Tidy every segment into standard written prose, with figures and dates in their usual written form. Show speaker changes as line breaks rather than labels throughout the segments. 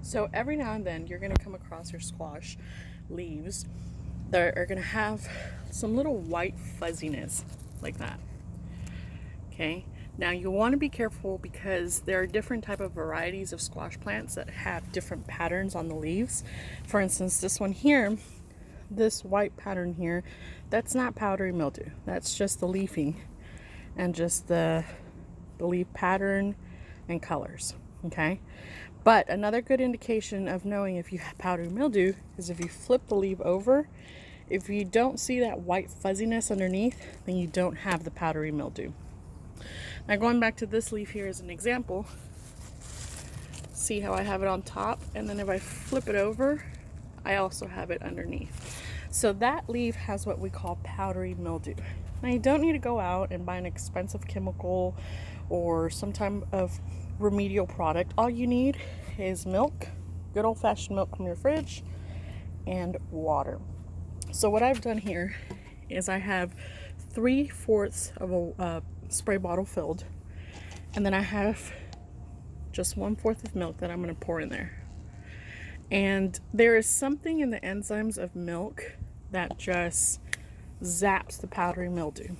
So every now and then you're going to come across your squash leaves that are going to have some little white fuzziness like that. Okay, now you want to be careful because there are different type of varieties of squash plants that have different patterns on the leaves. For instance, this one here, this white pattern here, that's not powdery mildew. That's just the leafing and just the leaf pattern and colors. Okay, but another good indication of knowing if you have powdery mildew is if you flip the leaf over. If you don't see that white fuzziness underneath, then you don't have the powdery mildew. Now going back to this leaf here as an example, see how I have it on top, and then if I flip it over, I also have it underneath. So that leaf has what we call powdery mildew. Now you don't need to go out and buy an expensive chemical or some type of remedial product. All you need is milk, good old-fashioned milk from your fridge, and water. So what I've done here is I have 3/4 of a spray bottle filled, and then I have just 1/4 of milk that I'm going to pour in there. And there is something in the enzymes of milk that just zaps the powdery mildew.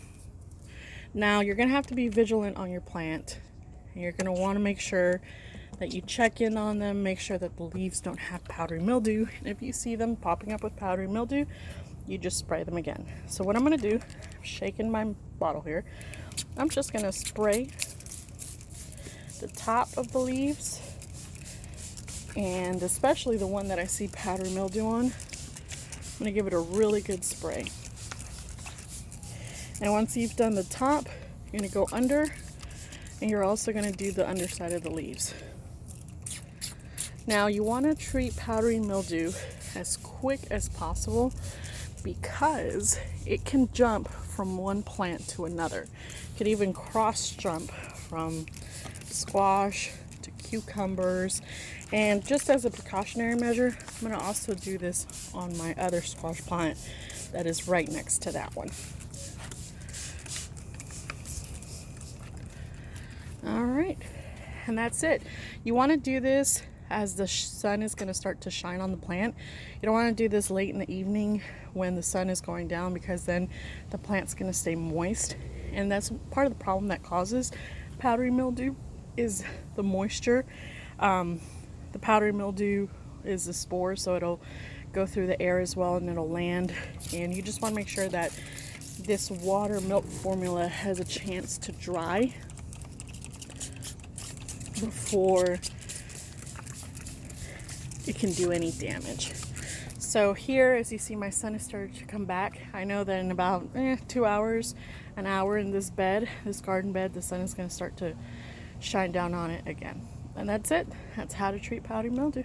Now you're going to have to be vigilant on your plant. You're going to want to make sure that you check in on them, make sure that the leaves don't have powdery mildew. And if you see them popping up with powdery mildew, you just spray them again. So what I'm going to do, I'm shaking my bottle here, I'm just going to spray the top of the leaves, and especially the one that I see powdery mildew on. I'm going to give it a really good spray. And once you've done the top, you're going to go under, and you're also going to do the underside of the leaves. Now you want to treat powdery mildew as quick as possible because it can jump from one plant to another. It could even cross jump from squash to cucumbers. And just as a precautionary measure, I'm going to also do this on my other squash plant that is right next to that one. All right, and that's it. You want to do this as the sun is going to start to shine on the plant. You don't want to do this late in the evening when the sun is going down, because then the plant's going to stay moist, and that's part of the problem that causes powdery mildew is the moisture. The powdery mildew is the spore, so it'll go through the air as well and it'll land, and you just want to make sure that this water milk formula has a chance to dry before it can do any damage. So here, as you see, my sun has started to come back. I know that in about 2 hours, an hour in this bed, this garden bed, the sun is going to start to shine down on it again. And that's it. That's how to treat powdery mildew.